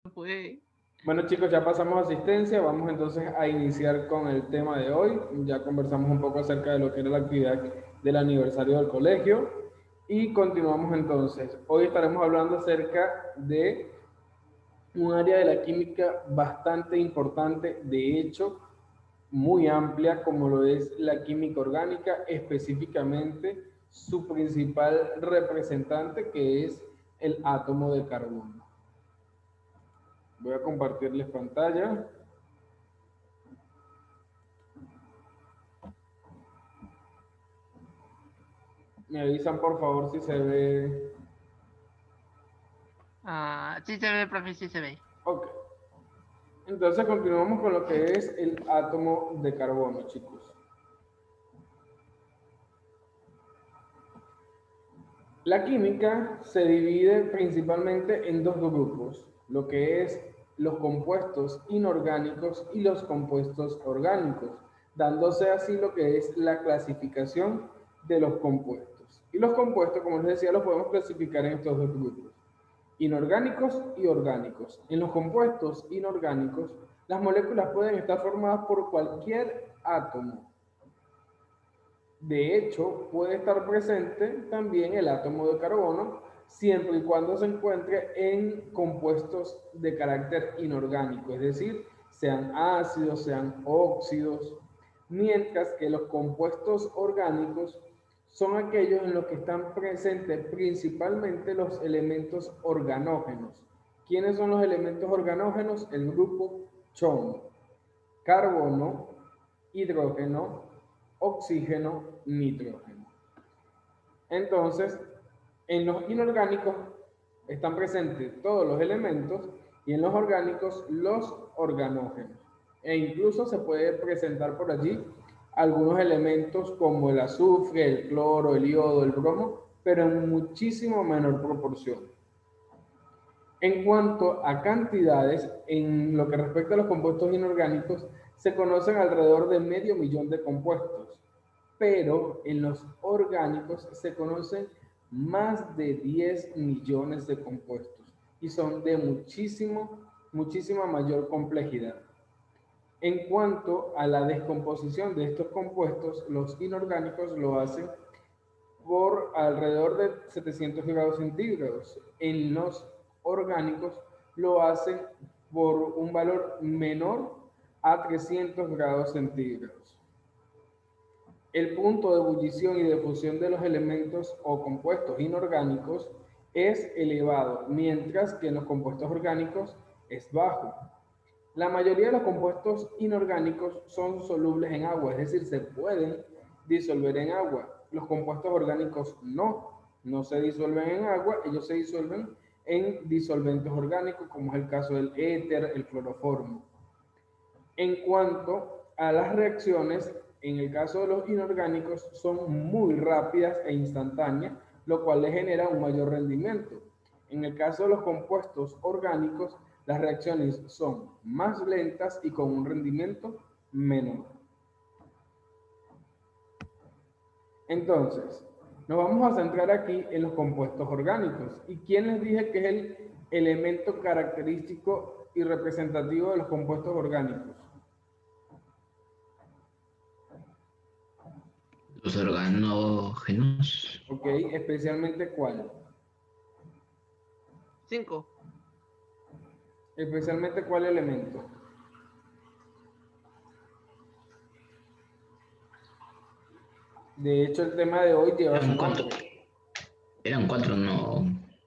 Pues, Bueno chicos, ya pasamos asistencia, vamos entonces a iniciar con el tema de hoy. Ya conversamos un poco acerca de lo que era la actividad del aniversario del colegio y continuamos entonces. Hoy estaremos hablando acerca de un área de la química bastante importante, de hecho muy amplia, como lo es la química orgánica, específicamente su principal representante que es el átomo de carbono. Voy a compartirles pantalla. Me avisan por favor si se ve. sí se ve, profe, sí se ve. Ok. Entonces continuamos con lo que es el átomo de carbono, chicos. La química se divide principalmente en dos grupos, lo que es los compuestos inorgánicos y los compuestos orgánicos, dándose así lo que es la clasificación de los compuestos. Y los compuestos, como les decía, los podemos clasificar en estos dos grupos, inorgánicos y orgánicos. En los compuestos inorgánicos, las moléculas pueden estar formadas por cualquier átomo. De hecho, puede estar presente también el átomo de carbono, siempre y cuando se encuentre en compuestos de carácter inorgánico, es decir, sean ácidos, sean óxidos, mientras que los compuestos orgánicos son aquellos en los que están presentes principalmente los elementos organógenos. ¿Quiénes son los elementos organógenos? El grupo CHON: carbono, hidrógeno, oxígeno, nitrógeno. Entonces, en los inorgánicos están presentes todos los elementos y en los orgánicos los organógenos. E incluso se puede presentar por allí algunos elementos como el azufre, el cloro, el yodo, el bromo, pero en muchísimo menor proporción. En cuanto a cantidades, en lo que respecta a los compuestos inorgánicos, se conocen alrededor de 500.000 de compuestos, pero en los orgánicos se conocen más de 10 millones de compuestos y son de muchísima mayor complejidad. En cuanto a la descomposición de estos compuestos, los inorgánicos lo hacen por alrededor de 700 grados centígrados. En los orgánicos lo hacen por un valor menor a 300 grados centígrados. El punto de ebullición y de fusión de los elementos o compuestos inorgánicos es elevado, mientras que en los compuestos orgánicos es bajo. La mayoría de los compuestos inorgánicos son solubles en agua, es decir, se pueden disolver en agua. Los compuestos orgánicos no se disuelven en agua, ellos se disuelven en disolventes orgánicos, como es el caso del éter, el cloroformo. En cuanto a las reacciones, en el caso de los inorgánicos, son muy rápidas e instantáneas, lo cual les genera un mayor rendimiento. En el caso de los compuestos orgánicos, las reacciones son más lentas y con un rendimiento menor. Entonces, nos vamos a centrar aquí en los compuestos orgánicos. ¿Y quién les dije que es el elemento característico y representativo de los compuestos orgánicos? Los organógenos. ¿Ok? Especialmente cuál. 5. Especialmente cuál elemento. De hecho, el tema de hoy lleva su Eran cuatro. nombre. Eran cuatro, no.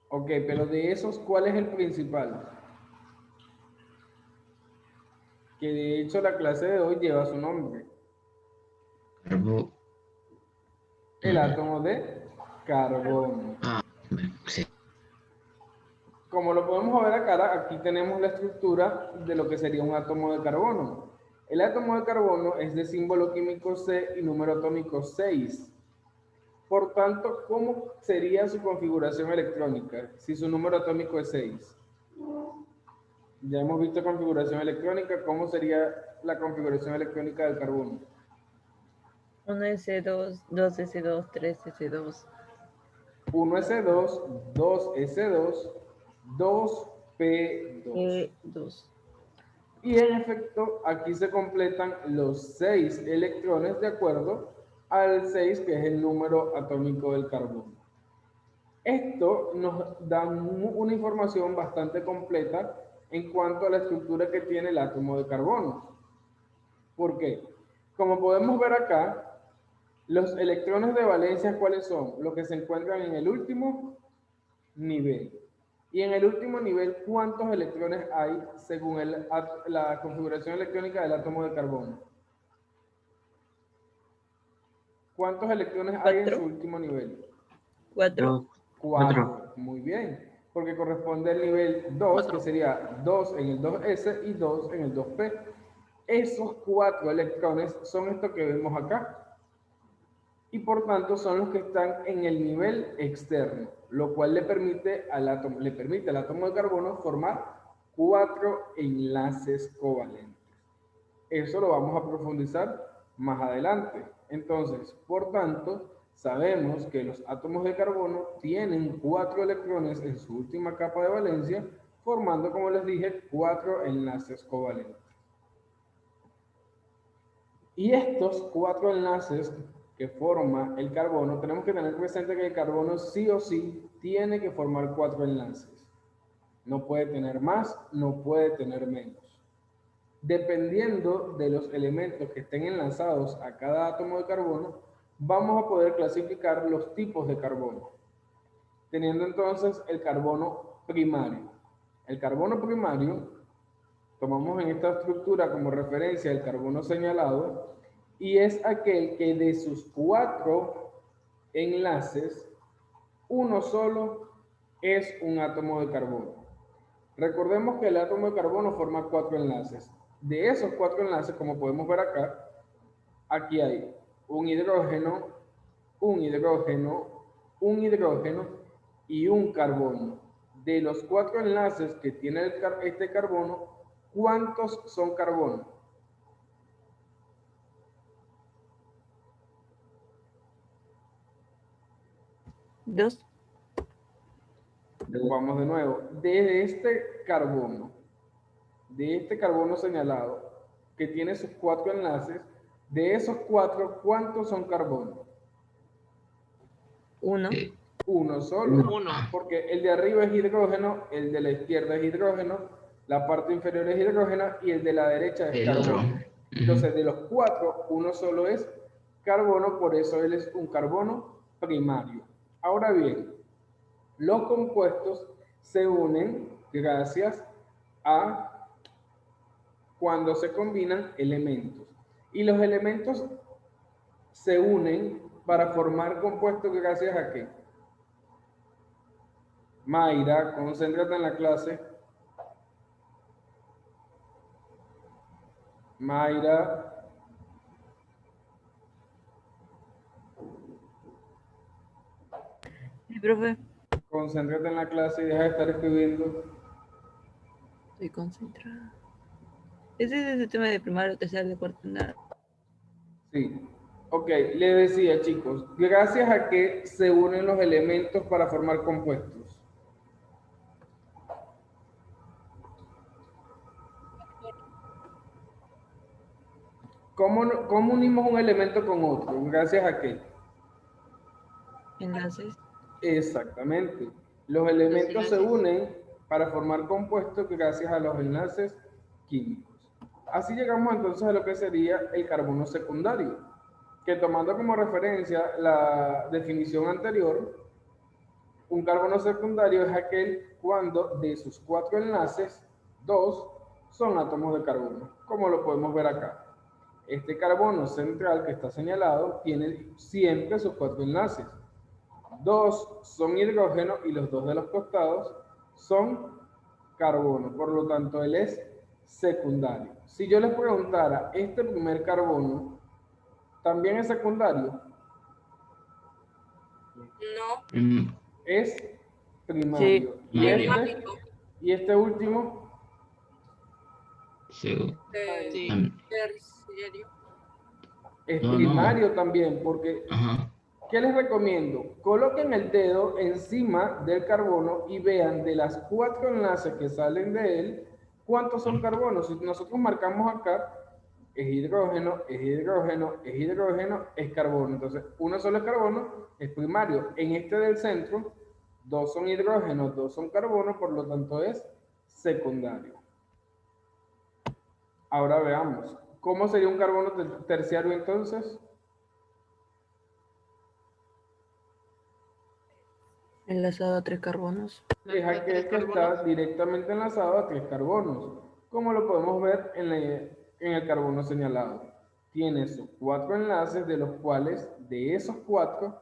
Ok, pero de esos, ¿cuál es el principal? Que de hecho la clase de hoy lleva su nombre. Carbo. El átomo de carbono. Ah, bueno, sí. Como lo podemos ver acá, aquí tenemos la estructura de lo que sería un átomo de carbono. El átomo de carbono es de símbolo químico C y número atómico 6. Por tanto, ¿cómo sería su configuración electrónica si su número atómico es 6? Ya hemos visto configuración electrónica. ¿Cómo sería la configuración electrónica del carbono? 1s2, 2s2, 3s2. 1s2, 2s2, 2 P2. 2. Y en efecto, aquí se completan los 6 electrones de acuerdo al 6, que es el número atómico del carbono. Esto nos da una información bastante completa en cuanto a la estructura que tiene el átomo de carbono. ¿Por qué? Como podemos ver acá, los electrones de valencia, ¿cuáles son? Los que se encuentran en el último nivel. Y en el último nivel, ¿cuántos electrones hay según la configuración electrónica del átomo de carbono? ¿Cuántos electrones hay en su último nivel? 4. 4. Muy bien. Porque corresponde al nivel 2, que sería 2 en el 2s y 2 en el 2p. Esos 4 electrones son estos que vemos acá. Y por tanto son los que están en el nivel externo, lo cual le permite al átomo de carbono formar 4 enlaces covalentes. Eso lo vamos a profundizar más adelante. Entonces, por tanto, sabemos que los átomos de carbono tienen 4 electrones en su última capa de valencia, formando, como les dije, 4 enlaces covalentes. Y estos 4 enlaces que forma el carbono, tenemos que tener presente que el carbono sí o sí tiene que formar 4 enlaces. No puede tener más, no puede tener menos. Dependiendo de los elementos que estén enlazados a cada átomo de carbono, vamos a poder clasificar los tipos de carbono. Teniendo entonces el carbono primario. El carbono primario, tomamos en esta estructura como referencia el carbono señalado, y es aquel que de sus 4 enlaces, uno solo es un átomo de carbono. Recordemos que el átomo de carbono forma 4 enlaces. De esos 4 enlaces, como podemos ver acá, aquí hay un hidrógeno, un hidrógeno, un hidrógeno y un carbono. De los 4 enlaces que tiene este carbono, ¿cuántos son carbono? Dos. Vamos de nuevo. De este carbono señalado, que tiene sus 4 enlaces, de esos 4, ¿cuántos son carbono? 1. Uno solo. Uno. Porque el de arriba es hidrógeno, el de la izquierda es hidrógeno, la parte inferior es hidrógeno y el de la derecha es El carbono. otro. Entonces, de los 4, uno solo es carbono, por eso él es un carbono primario. Ahora bien, los compuestos se unen gracias a cuando se combinan elementos. Y los elementos se unen para formar compuestos gracias a qué. Mayra, concéntrate en la clase. Mayra. Sí, profe. Concéntrate en la clase y deja de estar escribiendo. Estoy concentrada. Ese es el tema de primario, tercero, de cuarto, nada. Sí. Ok, le decía, chicos, gracias a que se unen los elementos para formar compuestos. ¿Cómo unimos un elemento con otro? ¿Gracias a qué? Enlaces. Exactamente. Los elementos se unen para formar compuestos gracias a los enlaces químicos. Así llegamos entonces a lo que sería el carbono secundario, que tomando como referencia la definición anterior, un carbono secundario es aquel cuando de sus 4 enlaces, 2 son átomos de carbono, como lo podemos ver acá. Este carbono central que está señalado tiene siempre sus 4 enlaces. 2 son hidrógeno y los 2 de los costados son carbono. Por lo tanto, él es secundario. Si yo les preguntara, ¿este primer carbono también es secundario? No. Es primario. Sí. ¿Y este último? Sí. Terciario. Es No, primario también, porque Ajá. ¿Qué les recomiendo? Coloquen el dedo encima del carbono y vean de las 4 enlaces que salen de él, ¿cuántos son carbonos? Si nosotros marcamos acá, es hidrógeno, es hidrógeno, es hidrógeno, es carbono. Entonces, uno solo es carbono, es primario. En este del centro, 2 son hidrógenos, 2 son carbono, por lo tanto es secundario. Ahora veamos, ¿cómo sería un carbono terciario entonces? Enlazado a 3 carbonos. Es aquel que está directamente enlazado a 3 carbonos, como lo podemos ver en el carbono señalado. Tiene sus 4 enlaces, de los cuales de esos 4,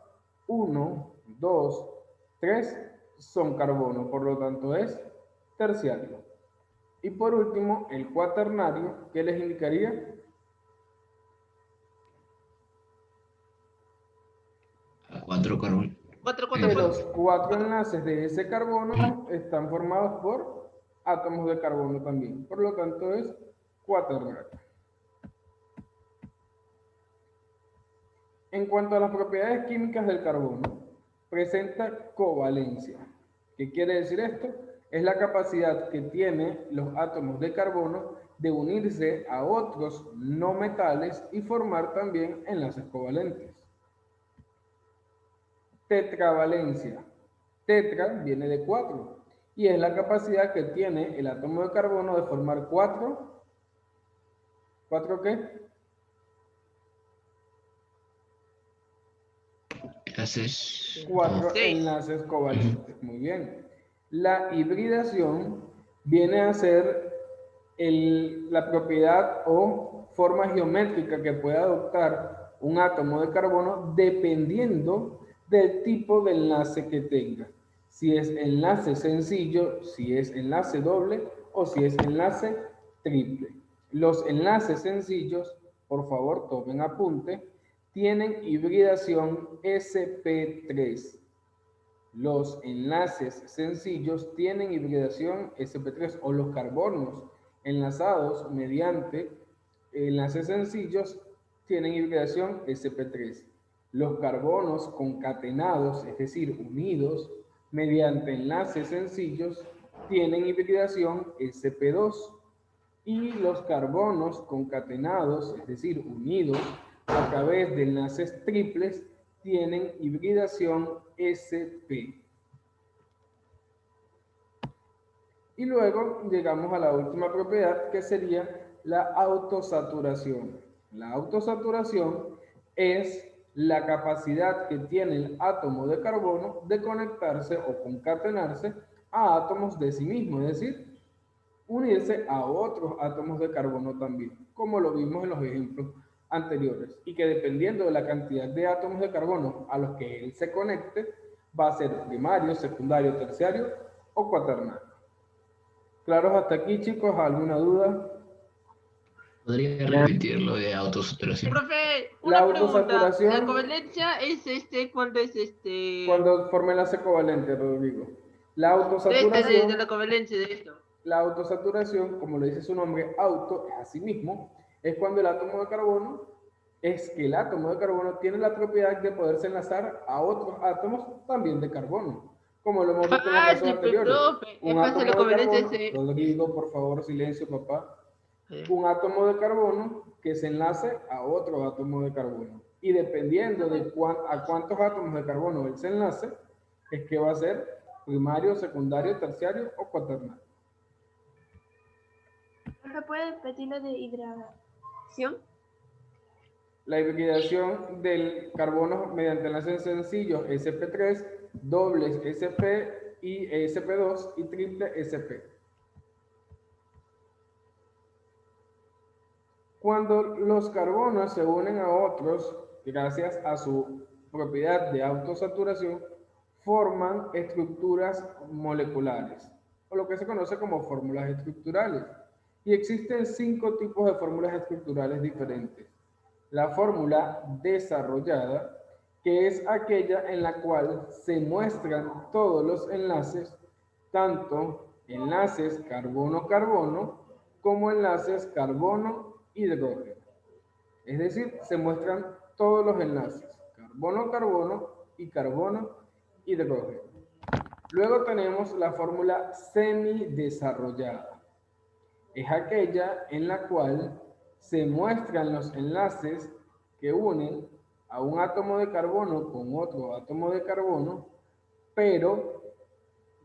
1, 2, 3 son carbono, por lo tanto es terciario. Y por último, el cuaternario, ¿qué les indicaría? A 4 carbonos. Que los 4 enlaces de ese carbono están formados por átomos de carbono también. Por lo tanto, es cuaternario. En cuanto a las propiedades químicas del carbono, presenta covalencia. ¿Qué quiere decir esto? Es la capacidad que tienen los átomos de carbono de unirse a otros no metales y formar también enlaces covalentes. Tetravalencia. Tetra viene de 4 y es la capacidad que tiene el átomo de carbono de formar 4. ¿4 qué? Enlaces. 4 enlaces covalentes. Muy bien. La hibridación viene a ser la propiedad o forma geométrica que puede adoptar un átomo de carbono dependiendo del tipo de enlace que tenga. Si es enlace sencillo, si es enlace doble o si es enlace triple. Los enlaces sencillos, por favor tomen apunte, tienen hibridación sp3. Los enlaces sencillos tienen hibridación sp3 o los carbonos enlazados mediante enlaces sencillos tienen hibridación sp3. Los carbonos concatenados, es decir, unidos mediante enlaces sencillos, tienen hibridación sp2. Y los carbonos concatenados, es decir, unidos a través de enlaces triples, tienen hibridación sp. Y luego llegamos a la última propiedad, que sería la autosaturación. La autosaturación es la capacidad que tiene el átomo de carbono de conectarse o concatenarse a átomos de sí mismo, es decir, unirse a otros átomos de carbono también, como lo vimos en los ejemplos anteriores, y que dependiendo de la cantidad de átomos de carbono a los que él se conecte, va a ser primario, secundario, terciario o cuaternario. ¿Claros hasta aquí, chicos? ¿Alguna duda? ¿Podría repetir lo de autosaturación? Profe, La una pregunta. autosaturación- La covalencia es cuando es Cuando forme enlace covalente, Rodrigo. La de autosaturación, la covalencia de esto. la autosaturación, como le dice su nombre, auto, es así mismo, es cuando el átomo de carbono, es que el átomo de carbono tiene la propiedad de poderse enlazar a otros átomos también de carbono, como lo hemos visto en los casos Pues, anteriores. profe, Un pasa átomo la de covalencia carbono, Rodrigo, por favor, silencio, papá. Sí. Un átomo de carbono que se enlace a otro átomo de carbono. Y dependiendo de a cuántos átomos de carbono él se enlace, es que va a ser primario, secundario, terciario o cuaternario. ¿Me puede repetir lo de hidratación? La hibridación del carbono mediante enlaces sencillos sp3, dobles sp y sp2 y triple sp. Cuando los carbonos se unen a otros, gracias a su propiedad de autosaturación, forman estructuras moleculares, o lo que se conoce como fórmulas estructurales. Y existen 5 tipos de fórmulas estructurales diferentes. La fórmula desarrollada, que es aquella en la cual se muestran todos los enlaces, tanto enlaces carbono-carbono como enlaces carbono-hidrógeno. Es decir, se muestran todos los enlaces, carbono-carbono y carbono-hidrógeno. Luego tenemos la fórmula semidesarrollada. Es aquella en la cual se muestran los enlaces que unen a un átomo de carbono con otro átomo de carbono, pero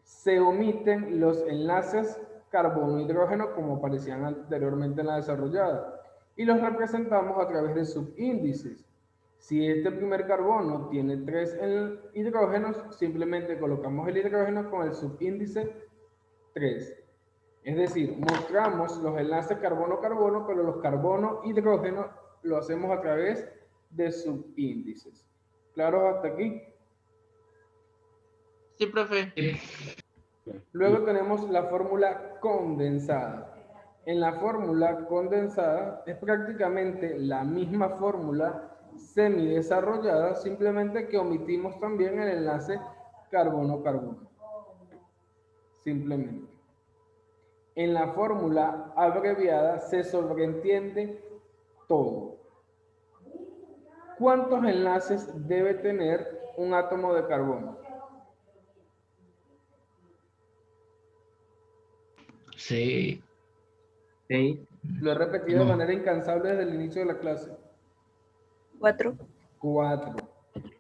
se omiten los enlaces carbono-hidrógeno como aparecían anteriormente en la desarrollada y los representamos a través de subíndices. Si este primer carbono tiene 3 hidrógenos, simplemente colocamos el hidrógeno con el subíndice 3. Es decir, mostramos los enlaces carbono-carbono, pero los carbono-hidrógeno lo hacemos a través de subíndices. ¿Claro hasta aquí? Sí, profe. Luego tenemos la fórmula condensada. En la fórmula condensada es prácticamente la misma fórmula semidesarrollada, simplemente que omitimos también el enlace carbono-carbono. Simplemente. En la fórmula abreviada se sobreentiende todo. ¿Cuántos enlaces debe tener un átomo de carbono? 6. 6. Lo he repetido de No. manera incansable desde el inicio de la clase. 4. 4.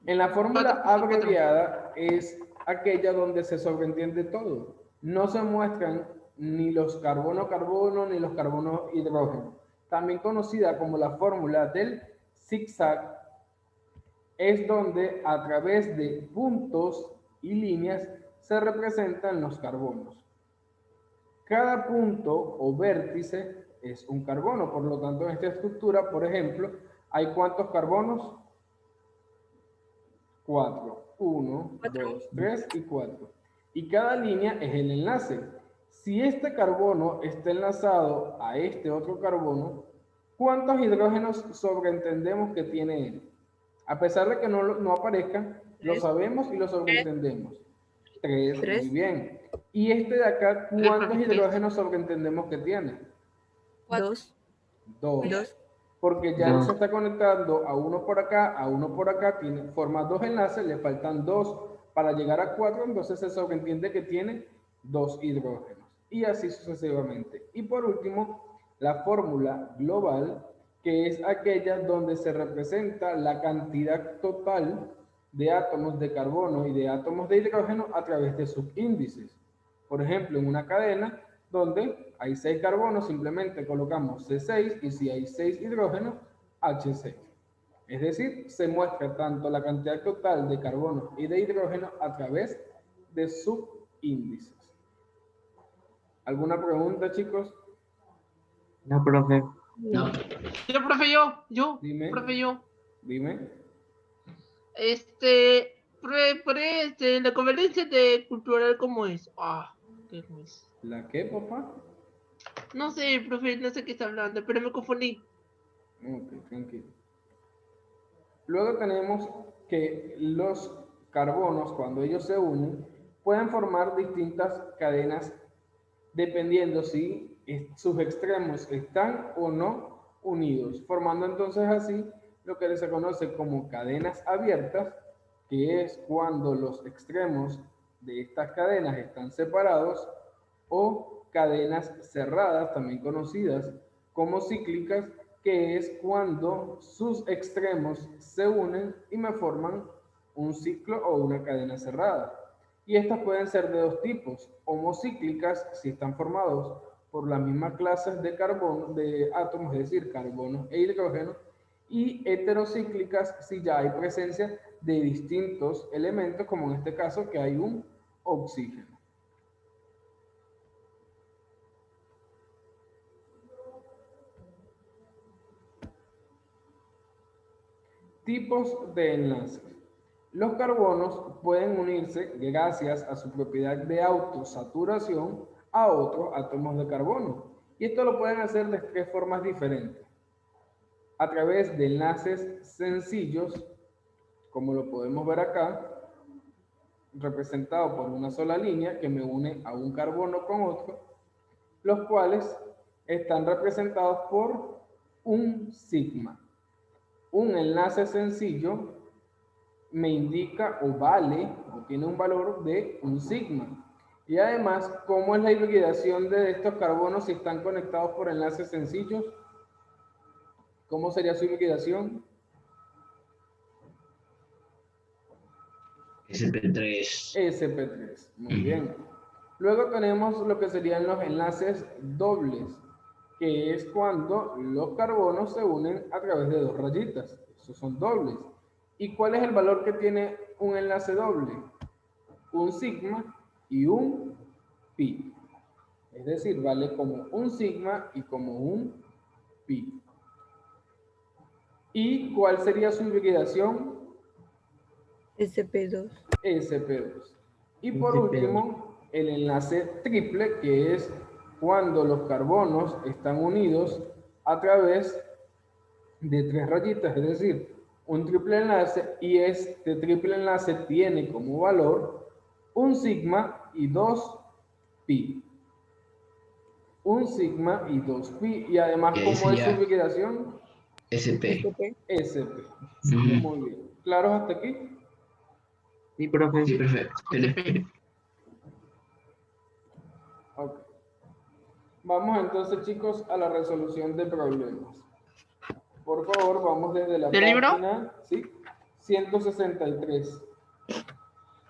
En la fórmula abreviada es aquella donde se sobreentiende todo. No se muestran ni los carbono-carbono ni los carbono-hidrógeno. También conocida como la fórmula del zigzag, es donde a través de puntos y líneas se representan los carbonos. Cada punto o vértice es un carbono, por lo tanto en esta estructura, por ejemplo, ¿hay cuántos carbonos? 4. 1, 2, 3 y 4. Y cada línea es el enlace. Si este carbono está enlazado a este otro carbono, ¿cuántos hidrógenos sobreentendemos que tiene él? A pesar de que no aparezca, lo sabemos y lo sobreentendemos. 3, muy bien. Y este de acá, ¿cuántos hidrógenos sobreentendemos que tiene? 2. 2. Porque ya él se está conectando a uno por acá, forma 2 enlaces, le faltan 2 para llegar a 4, entonces se sobreentiende que tiene 2 hidrógenos. Y así sucesivamente. Y por último, la fórmula global, que es aquella donde se representa la cantidad total de átomos de carbono y de átomos de hidrógeno a través de subíndices. Por ejemplo, en una cadena donde hay 6 carbonos, simplemente colocamos C6 y si hay 6 hidrógenos, H6. Es decir, se muestra tanto la cantidad total de carbono y de hidrógeno a través de subíndices. ¿Alguna pregunta, chicos? No, profe. No. Yo, profe, yo. Dime. Profe, yo. Dime. La conferencia de cultural, ¿cómo es? ¿Qué es? ¿La qué, papá? No sé, profe, no sé qué está hablando, pero me confundí. Ok, tranquilo. Luego tenemos que los carbonos, cuando ellos se unen, pueden formar distintas cadenas dependiendo si sus extremos están o no unidos, formando entonces así lo que se conoce como cadenas abiertas, que es cuando los extremos de estas cadenas están separados, o cadenas cerradas, también conocidas como cíclicas, que es cuando sus extremos se unen y me forman un ciclo o una cadena cerrada. Y estas pueden ser de dos tipos: homocíclicas, si están formados por las mismas clases de carbono, de átomos, es decir, carbono e hidrógeno, y heterocíclicas, si ya hay presencia de distintos elementos, como en este caso que hay un oxígeno. Tipos de enlaces. Los carbonos pueden unirse gracias a su propiedad de autosaturación a otros átomos de carbono. Y esto lo pueden hacer de 3 formas diferentes. A través de enlaces sencillos, como lo podemos ver acá, representado por una sola línea que me une a un carbono con otro, los cuales están representados por un sigma. Un enlace sencillo me indica o vale o tiene un valor de un sigma. Y además, ¿cómo es la hibridación de estos carbonos si están conectados por enlaces sencillos? ¿Cómo sería su hibridación? SP3. sp3. Muy bien. Luego tenemos lo que serían los enlaces dobles, que es cuando los carbonos se unen a través de dos rayitas. Esos son dobles. ¿Y cuál es el valor que tiene un enlace doble? Un sigma y un pi. Es decir, vale como un sigma y como un pi. ¿Y cuál sería su hibridación? SP2. sp2. Y por SP2. último, el enlace triple, que es cuando los carbonos están unidos a través de tres rayitas, es decir, un triple enlace, y este triple enlace tiene como valor un sigma y dos pi. Un sigma y dos pi. Y además, Y ahí ¿cómo es su sería hibridación? SP. SP. sp. Ujú. Muy bien. ¿Claros hasta aquí? Sí, profe. Sí, perfecto. Espere. Ok. Vamos entonces, chicos, a la resolución de problemas. Por favor, vamos desde la ¿Del libro? página, ¿sí? 163.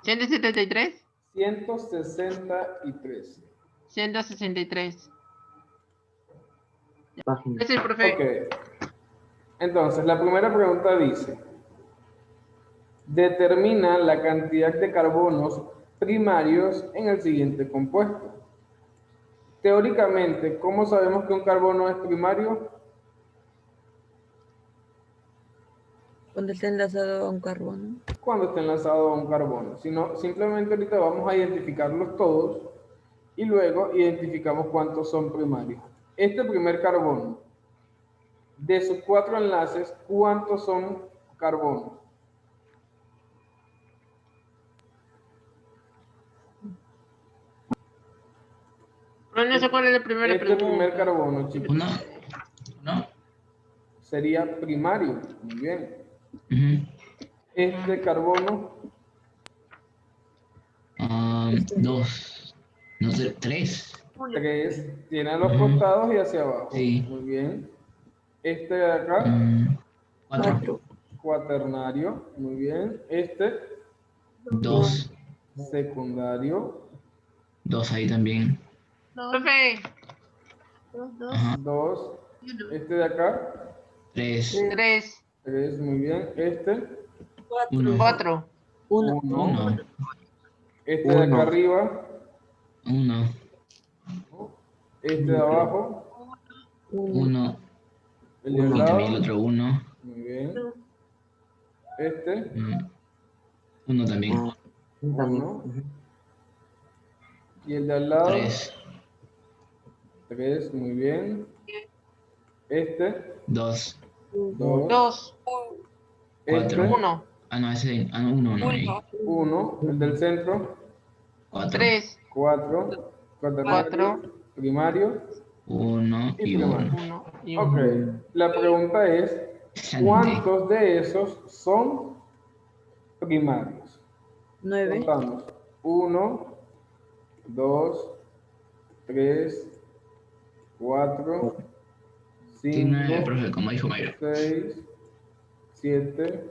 173, 163. 163. Página. Es el profe. Ok. Entonces, la primera pregunta dice, determina la cantidad de carbonos primarios en el siguiente compuesto. Teóricamente, ¿cómo sabemos que un carbono es primario? Cuando está enlazado a un carbono. Cuando está enlazado a un carbono. Sino, simplemente ahorita vamos a identificarlos todos y luego identificamos cuántos son primarios. Este primer carbono, de sus 4 enlaces, ¿cuántos son carbonos? Pero no sé cuál es la primera Este pregunta. primer carbono, chicos, Uno. ¿No? sería primario. Muy bien. Ujú. Este carbono, Dos. No sé, tres. 3, tiene a los Ujú. costados y hacia abajo. Sí. Muy bien. Este de acá, Cuatro. 4. cuaternario. Muy bien. Este, Dos. secundario. Dos ahí también. Profe, Dos. Ajá. 2. Este de acá, Tres. 3, 3. Muy bien. Este, Uno. 4, 1. Uno. Este de acá Uno. arriba, Uno. este de abajo, Uno. el de al Y también el lado. otro uno. Muy bien. Este, Uno también. Ah, sí, también. Uno. Ujú. y el de al lado, Tres. 3. Muy bien. Este, Dos. 2. 2, Este, 4. 1, No, ese. Uno no hay. 1. El del centro, Cuatro. 3, 4. Cuaternario, 4, primario Uno y y uno. primario. 1 y Ok, 1. la pregunta es, Sante. ¿cuántos de esos son primarios? 9. Contamos. 1, 2, 3, 4, Sí, nueve, 5, profe, como dijo Mayro. 6, 7,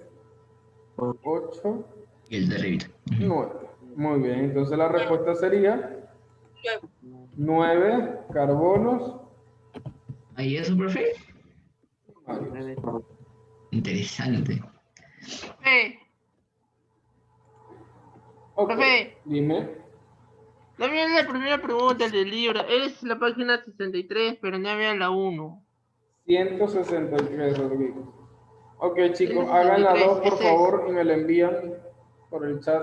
8, Y el de arribita. 9. Muy bien, entonces la respuesta sería 9 carbonos ¿Ahí eso, profe? primarios. 9. Interesante. Profe, Ok, profe, dime. no había la primera pregunta del libro. Es la página 63, pero no había la 1. 163, Rodrigo. Ok, chicos, hagan la 163, 2 por ese es. favor y me la envían por el chat.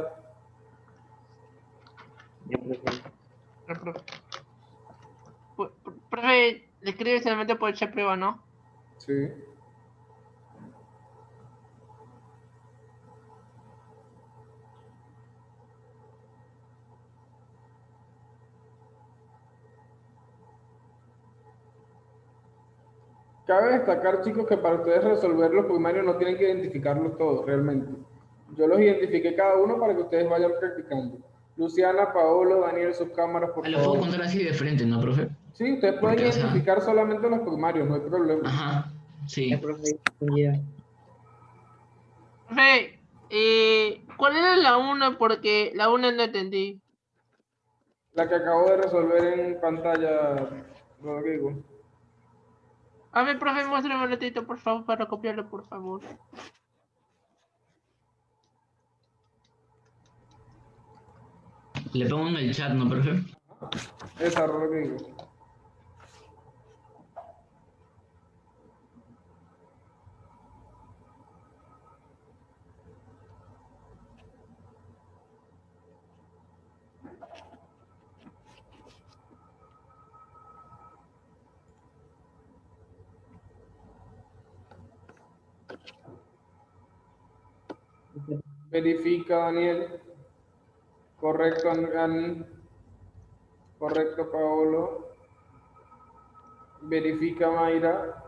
Ya, profe. Profe, le escribe solamente por el chat prueba, ¿no? Sí. Cabe destacar, chicos, que para ustedes resolver los primarios no tienen que identificarlos todos realmente. Yo los identifiqué cada uno para que ustedes vayan practicando. Luciana, Paolo, Daniel, sus cámaras, por Lo puedo favor. contar así de frente, ¿no, profe? Sí, ustedes pueden Porque, o sea, identificar solamente los primarios, no hay problema. ajá, Ya, sí. profe, ya. Profe, ¿cuál era la una? Porque la una no entendí. La que acabo de resolver en pantalla, Rodrigo. A ver, profe, muéstrame un ratito, por favor, para copiarlo, por favor. Le pongo en el chat, ¿no, profe? Esa, Rodrigo. Verifica, Daniel. Correcto, Ani. Correcto, Paolo. Verifica, Mayra.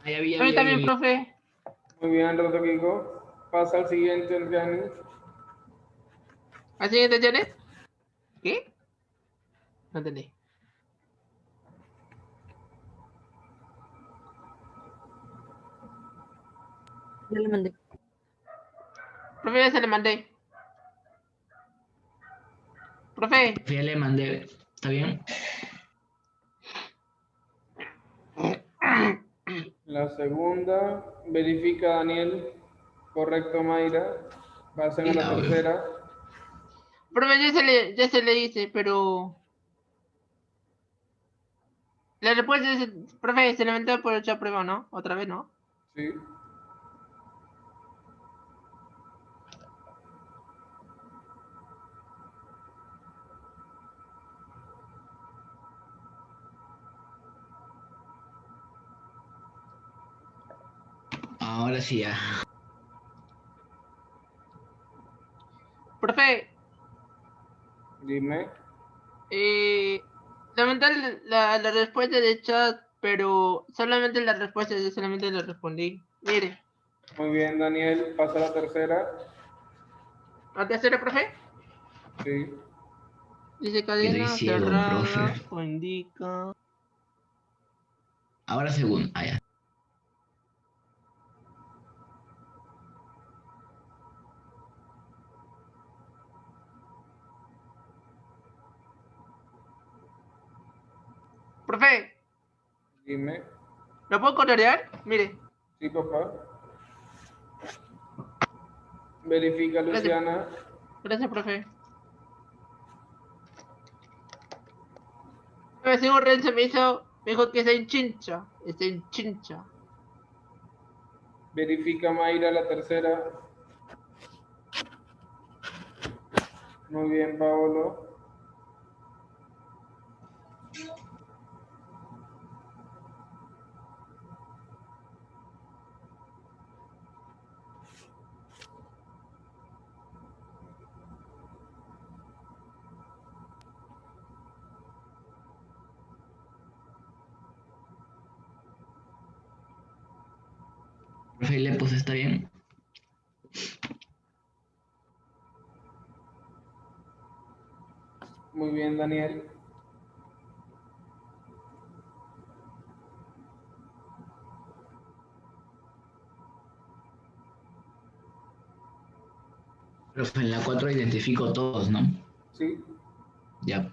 Ah, ya vi, ya A vi, mí ya vi, ya también, vi. profe. Muy bien, Rodrigo. Pasa al siguiente, Andriani. ¿Al siguiente, Janet? ¿Qué? No entendí. Ya le mandé. Profe, ya se le mandé. Profe, Ya le mandé. ¿Está bien? La segunda. Verifica, Daniel. Correcto, Mayra. Pasen a Sí, la tercera. profe, ya se le hice, pero... La respuesta es... Profe, se le mandó por hecho prueba, ¿no? Otra vez, ¿no? Sí. Ahora sí ya. Profe, Dime. lamentar la respuesta de chat, pero solamente la respuesta, yo solamente le respondí. Mire, Muy bien, Daniel. Pasa a la tercera. ¿la tercera, profe? Sí. Dice Quedé cadena ciego, profe. cerrada o indica... Ahora segundo. Ah, ya. Profe, Dime. ¿lo puedo colorear? Mire, Sí, papá. Verifica, gracias, Luciana. gracias, profe. Según Renzo me dijo que está en chincha. Verifica, Mayra, la tercera. Muy bien, Paolo. Profe, le puse, ¿está bien? Muy bien, Daniel. Profe, en la 4 identifico todos, ¿no? Sí. Ya.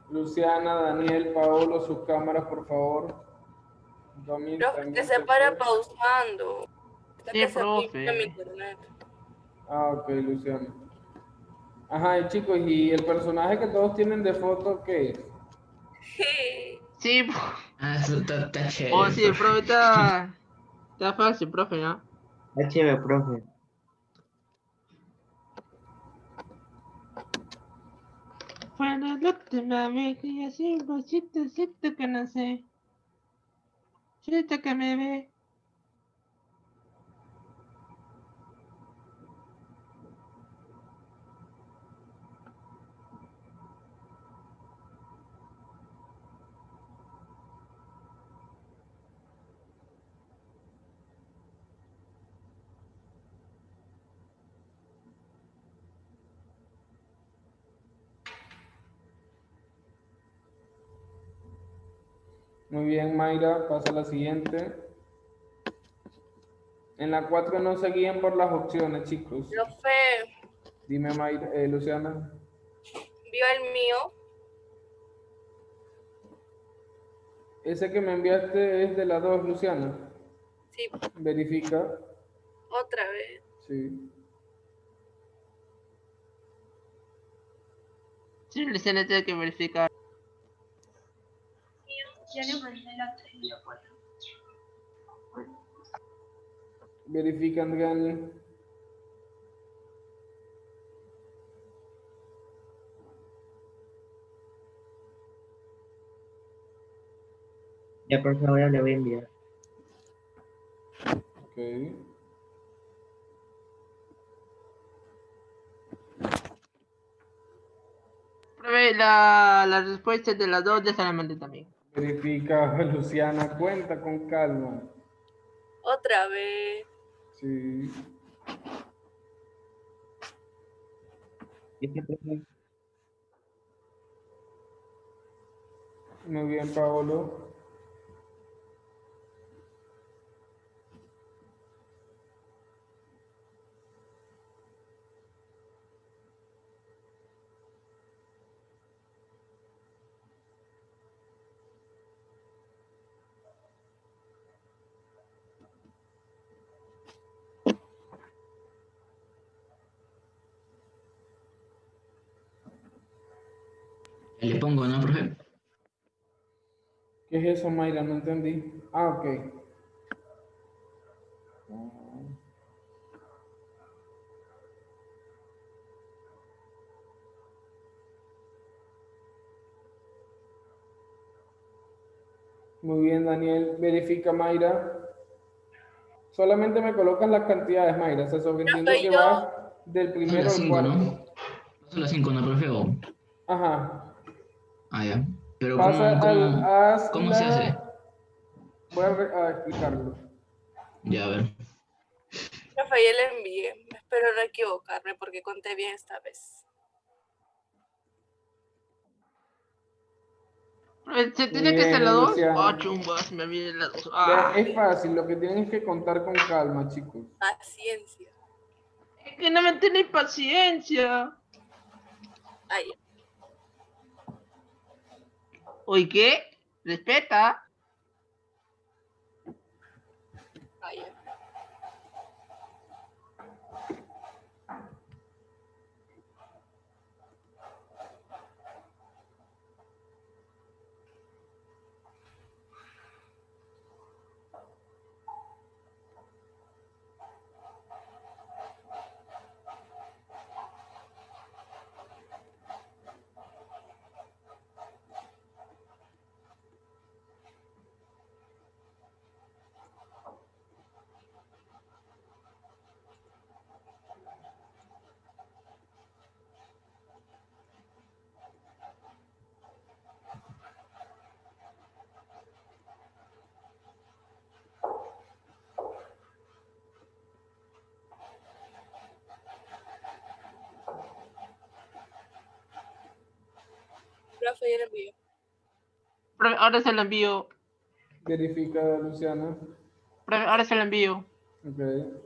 Luciana, Daniel, Paolo, sus cámaras, por favor. Domin Profe, que también se se para fue. pausando. Hasta Sí, que se aplica mi profe. internet. Ah, ok, Luciana. Ajá, y chicos, ¿y el personaje que todos tienen de foto qué es? Sí, Ah, eso está oh, chévere, sí, el profe profe. está fácil, profe, ¿no? Está chévere, profe. Fuera la última vez que ya siento que no sé. Siento que me ve. Muy bien, Mayra, pasa a la siguiente. En la 4 no se guíen por las opciones, chicos. Profe, Dime, Mayra, Luciana. vio el mío. Ese que me enviaste es de la 2, Luciana. Sí, Verifica. otra vez. Sí. Sí, Luciana tiene que verificar. Ya le mandé la 3 y la 4. Verifica, Andriani. Ya, por favor, ahora le voy a enviar. Ok. Profe, la respuesta de las dos ya se la mandé también. Verifica, Luciana. Cuenta con calma. Otra vez. Sí. ¿Viste, profe? Muy bien, Paolo. Ya le pongo, ¿no, profe? ¿Qué es eso, Mayra? No entendí. Ah, ok. Muy bien, Daniel. Verifica, Mayra. Solamente me colocas las cantidades, Mayra. Se sobreentiende Profe, que yo. va del Son primero las al 5, ¿no? cuarto. Son las 5, ¿no, profe? Ajá. Ah, ya. Pero Pasa haz ¿cómo se hace? Voy a explicarlo. Ya, a ver. Profe, ya le envié. Espero no equivocarme porque conté bien esta vez. Profe, ¿se Muy tiene que ser la bien, dos? Luciana. Ah, chungas, me viene la dos. Vean, Ah, es fácil. Lo que tienen es que contar con calma, chicos. Paciencia. es que no me tiene paciencia. Ay, ¿Oye qué? Respeta. ay. Profe, ya le envié. Profe, ahora se lo envío. Verifica, Luciana. Profe, ahora se lo envío. Ok.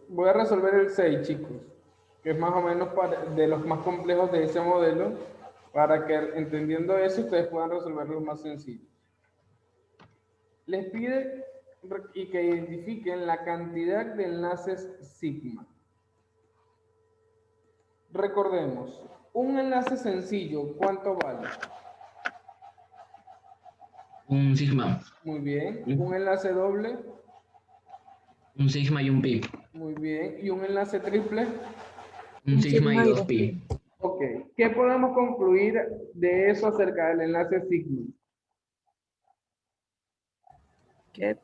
Voy a resolver el 6, chicos, que es más o menos de los más complejos de ese modelo, para que entendiendo eso ustedes puedan resolverlo más sencillo. Les pide y que identifiquen la cantidad de enlaces sigma. Recordemos, un enlace sencillo, ¿cuánto vale? Un sigma. Muy bien. Un enlace doble, Un sigma y un pi. muy bien. Y un enlace triple. Un sigma y 2 pi. Ok. ¿Qué podemos concluir de eso acerca del enlace sigma? ¿Qué?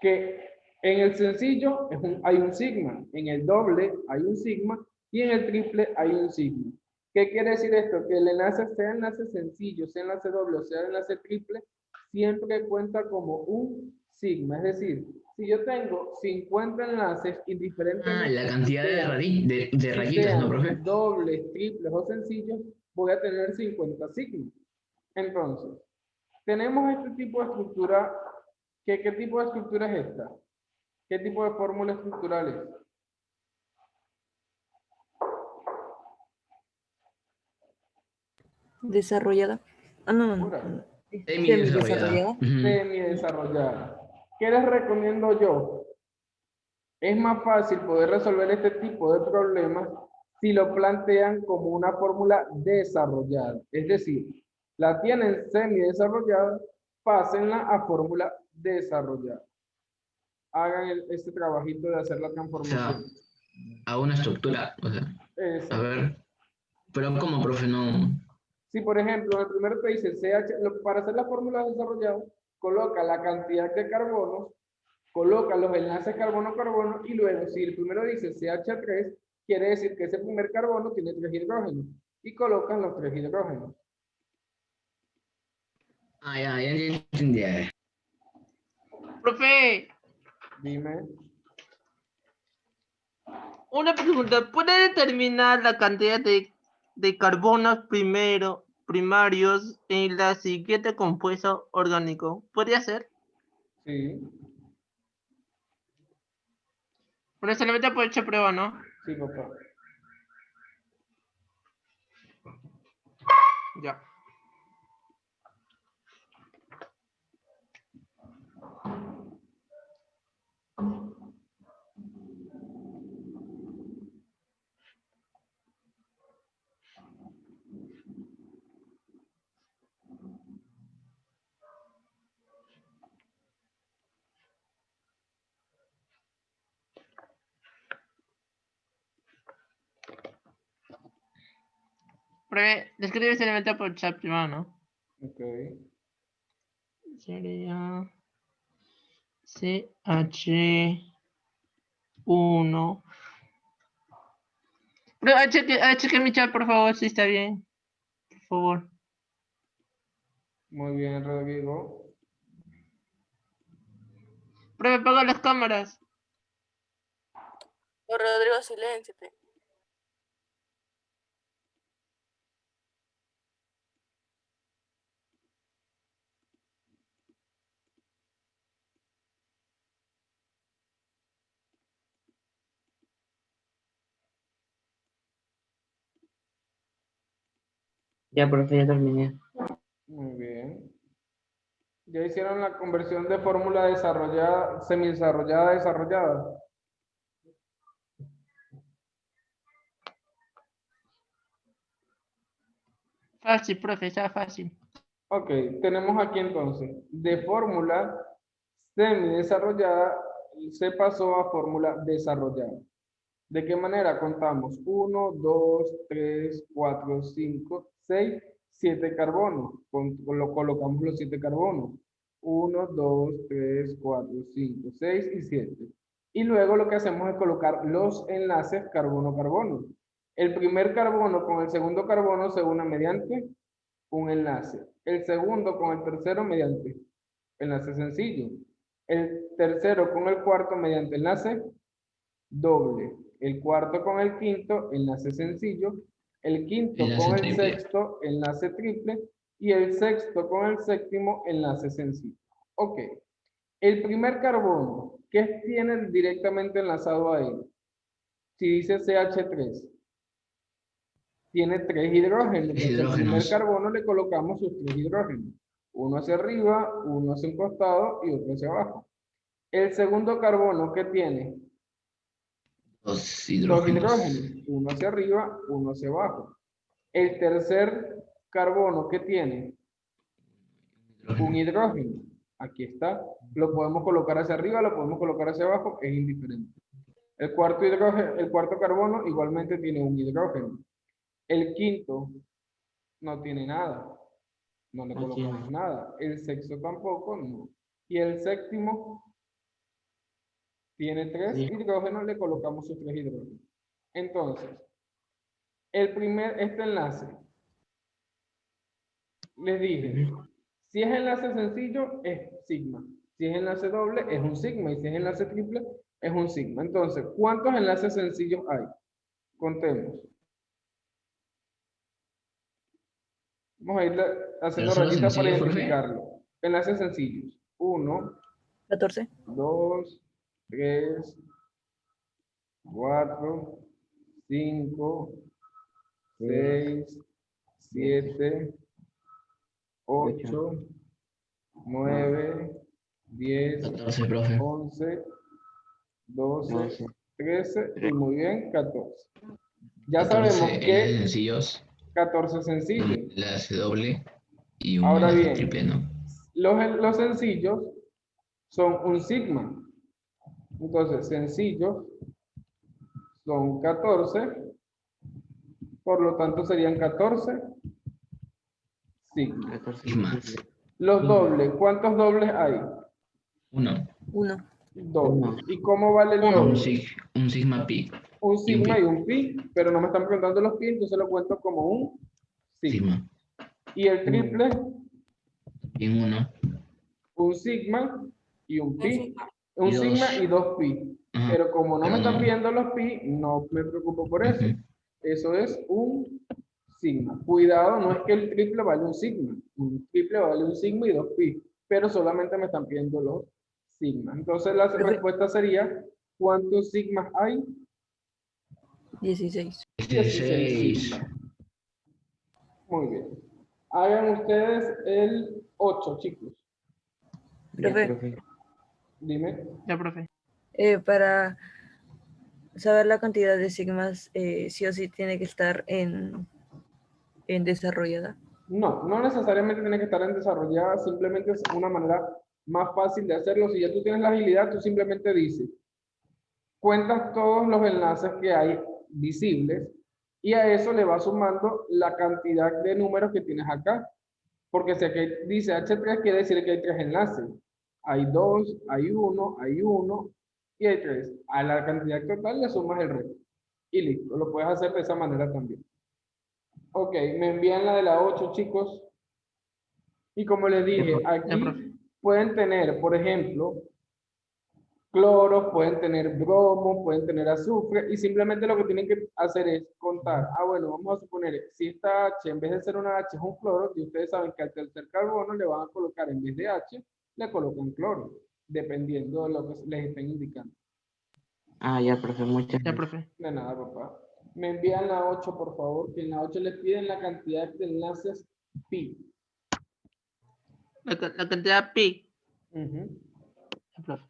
Que en el sencillo hay un sigma, en el doble hay un sigma y en el triple hay un sigma. ¿Qué quiere decir esto? Que el enlace, sea enlace sencillo, sea enlace doble o sea enlace triple, siempre cuenta como un sigma. Es decir, si yo tengo 50 enlaces, Ah, indiferentemente la cantidad de si rayitas, ¿no, sean profe? dobles, triples o sencillos, voy a tener 50 sigmas. Entonces, tenemos este tipo de estructura. ¿Qué tipo de estructura es esta? ¿Qué tipo de fórmula estructural es? Desarrollada. Ah, no. Pura. Semi-desarrollada. Ujú. Semidesarrollada. ¿Qué les recomiendo yo? Es más fácil poder resolver este tipo de problemas si lo plantean como una fórmula desarrollada. Es decir, la tienen semidesarrollada, pásenla a fórmula desarrollada. Hagan este trabajito de hacer la transformación. A una estructura, o sea, a Exacto. ver. Pero como, profe, no. Si, por ejemplo, en el primero te dice para hacer la fórmula desarrollada, coloca la cantidad de carbonos, coloca los enlaces carbono-carbono y luego, si el primero dice CH3, quiere decir que ese primer carbono tiene 3 hidrógenos y colocan los 3 hidrógenos. Ah, ya entendí. Profe, Dime. una pregunta. ¿Puede determinar la cantidad de carbonos primarios en la siguiente compuesto orgánico? ¿Podría ser? Sí, Pero solamente por hecho prueba, ¿no? sí, papá. Ya. Profe, describe ese elemento por chat primero, ¿no? Ok. Sería CH1. Pero cheque mi chat, por favor, si está bien. Por favor. Muy bien, Rodrigo. Profe, apaga las cámaras. Oh, Rodrigo, silénciate. Ya, profe, ya terminé. Muy bien. ¿Ya hicieron la conversión de fórmula desarrollada, semidesarrollada a desarrollada? Fácil, profe, está fácil. Ok, tenemos aquí entonces, de fórmula semidesarrollada se pasó a fórmula desarrollada. ¿De qué manera contamos? 1, 2, 3, 4, 5, 6, 7 carbonos. Colocamos los 7 carbonos. 1, 2, 3, 4, 5, 6 y 7. Y luego lo que hacemos es colocar los enlaces carbono-carbono. El primer carbono con el segundo carbono se une mediante un enlace. El segundo con el tercero mediante enlace sencillo. El tercero con el cuarto mediante enlace doble. El cuarto con el quinto, enlace sencillo. El quinto Enlace con el triple. sexto, enlace triple. Y el sexto con el séptimo, enlace sencillo. Ok. El primer carbono, ¿qué tiene directamente enlazado a él? Si dice CH3, tiene 3 hidrógenos. Entonces, el primer carbono le colocamos sus 3 hidrógenos. Uno hacia arriba, uno hacia un costado y otro hacia abajo. El segundo carbono, ¿qué tiene? Dos Dos hidrógenos. hidrógenos, uno hacia arriba, uno hacia abajo. El tercer carbono, ¿qué tiene? Un hidrógeno. Aquí está. Lo podemos colocar hacia arriba, lo podemos colocar hacia abajo, es indiferente. El cuarto carbono igualmente tiene un hidrógeno. El quinto no tiene nada. No le colocamos nada. El sexto tampoco, no. Y el séptimo tiene 3 hidrógenos, le colocamos sus 3 hidrógenos. Entonces, este enlace, les dije, si es enlace sencillo, es sigma. Si es enlace doble, es un sigma. Y si es enlace triple, es un sigma. Entonces, ¿cuántos enlaces sencillos hay? Contemos. Vamos a ir haciendo ¿Pero solo rayitas para sencillos, profe? identificarlo. Enlaces sencillos. 1, 14. 2, 3, 4, 5, 6, 7, 8, 9, 10, 14, profe. 11, 12, 12. 13 y muy bien, 14. Ya 14 sabemos enlaces que sencillos, 14 un sencillos. enlace doble y un Ahora enlace bien, triple, ¿no? los sencillos son un sigma. Entonces, sencillos son 14, por lo tanto serían 14 sigma. 14 Sigmas. sencillos. Los Sigma. dobles, ¿cuántos dobles hay? 1. 1. Dobles. ¿Y cómo vale el Uno. doble? Un sigma pi. Un Y un sigma pi. y un pi, pero no me están preguntando los pi, entonces lo cuento como un sigma. Sigma. Y el triple, Bien 1. un sigma y un Un pi. sigma. Un Y dos. sigma y dos pi. Ajá. Pero como no Pero me están no. viendo los pi, no me preocupo por eso. Ujú. Eso es un sigma. Cuidado, no es que el triple vale un sigma. Un triple vale un sigma y dos pi. Pero solamente me están pidiendo los sigmas. Entonces la Profe. respuesta sería, ¿cuántos sigmas hay? 16. 16 16. sigmas. Muy bien. Hagan ustedes el 8, chicos. Ya, Profe. profe. Dime. Ya, profe. Para saber la cantidad de sigmas, sí o sí tiene que estar en desarrollada. No, no necesariamente tiene que estar en desarrollada, simplemente es una manera más fácil de hacerlo. Si ya tú tienes la agilidad, tú simplemente dices, cuentas todos los enlaces que hay visibles y a eso le vas sumando la cantidad de números que tienes acá. Porque si aquí dice H3, quiere decir que hay 3 enlaces. Hay 2, hay 1, hay 1 y hay 3. A la cantidad total le sumas el resto. Y listo, lo puedes hacer de esa manera también. Ok, me envían la de la 8, chicos. Y como les dije, Ya, aquí profe. pueden tener, por ejemplo, cloro, pueden tener bromo, pueden tener azufre, y simplemente lo que tienen que hacer es contar. Ah, bueno, vamos a suponer, si esta H en vez de ser una H es un cloro, y ustedes saben que al tercer carbono le van a colocar en vez de H, le colocan cloro, dependiendo de lo que les estén indicando. Ah, ya, profe, muchas Ya, gracias. profe. De nada, papá. Me envían la 8, por favor, que en la 8 les piden la cantidad de enlaces pi. La cantidad pi. Ujú. Ya, profe.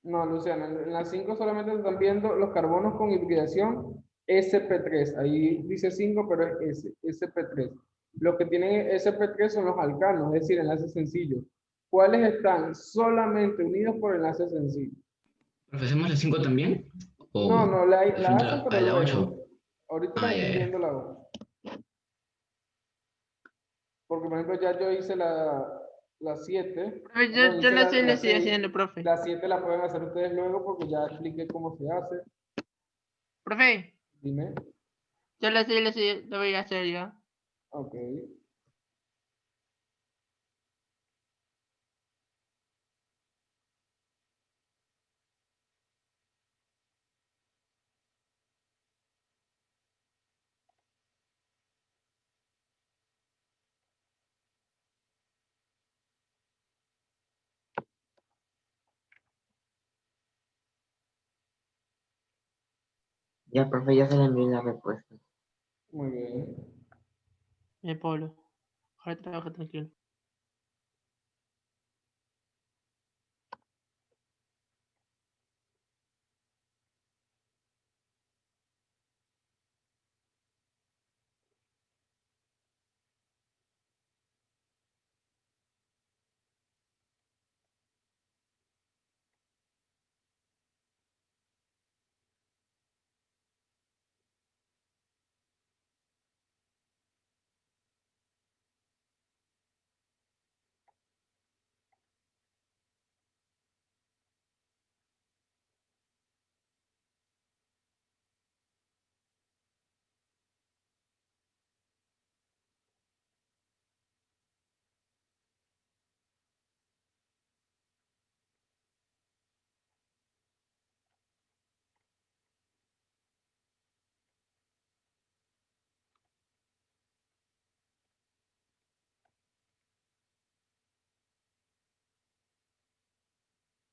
No, Luciana, en la 5 solamente están viendo los carbonos con hibridación sp3. Ahí dice 5, pero es S, sp3. Los que tienen sp3 son los alcanos, es decir, enlaces sencillos. ¿Cuáles están solamente unidos por enlaces sencillos? ¿Profe, hacemos la 5 también? ¿O No, la hacen, pero a la luego. 8? Ahorita Ah, les ya, estoy ya. viendo la 8. Porque, por ejemplo, ya yo hice la 7. Profe, Bueno, yo hice la sé, la le estoy 6. haciendo, profe. La 7 la pueden hacer ustedes luego porque ya expliqué cómo se hace. Profe, Dime. yo la sé, lo voy a hacer ya. Ok. Ya, profe, ya se le envió la respuesta. Muy bien. Pablo. Ahora trabaja tranquilo.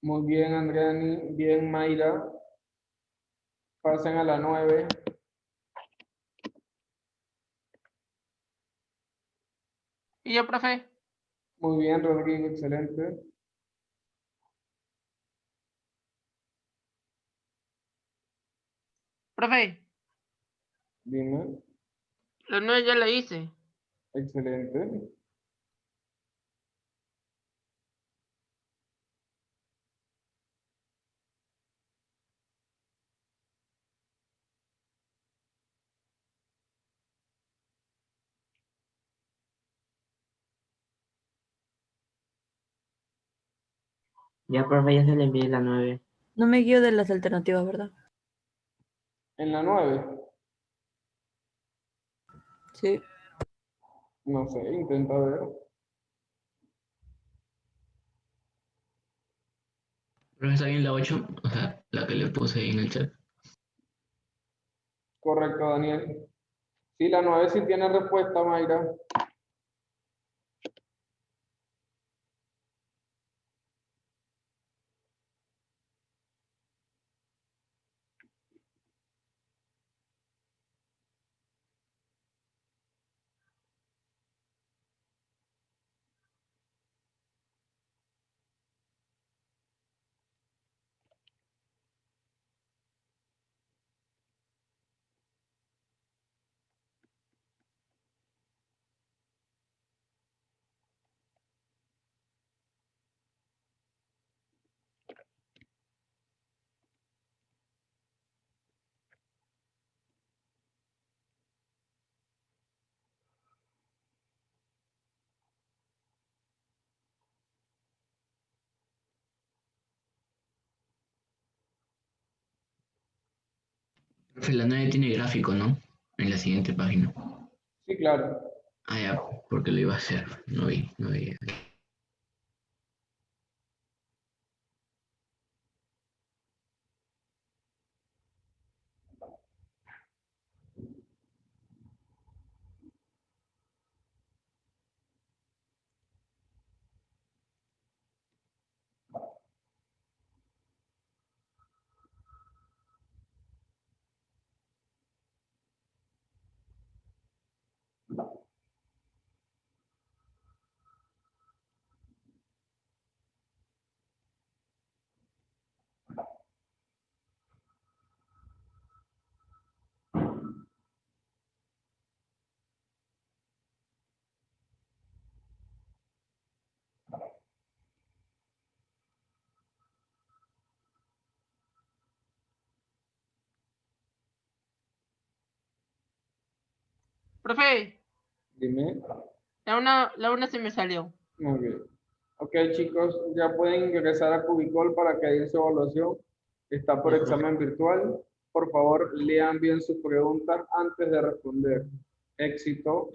Muy bien, Andreani. Bien, Mayra. Pasen a la 9. ¿Y yo, profe? Muy bien, Rodrigo. Excelente. Profe, Dime. la 9 ya la hice. Excelente. Ya, profe, ya se le envié la 9. No me guío de las alternativas, ¿verdad? En la 9. Sí. No sé, intenta ver. Profe, ¿está bien la 8? O sea, la que le puse ahí en el chat. Correcto, Daniel. Sí, la 9 sí tiene respuesta, Mayra. Profe, la 9 tiene gráfico, ¿no? En la siguiente página. Sí, claro. Ah, ya, porque lo iba a hacer. No vi, no vi. Profe, Dime. la una se me salió. Muy bien. Ok, chicos, ya pueden ingresar a Cubicol para que den su evaluación. Está por Ya, profe. examen virtual. Por favor, lean bien sus preguntas antes de responder. Éxito.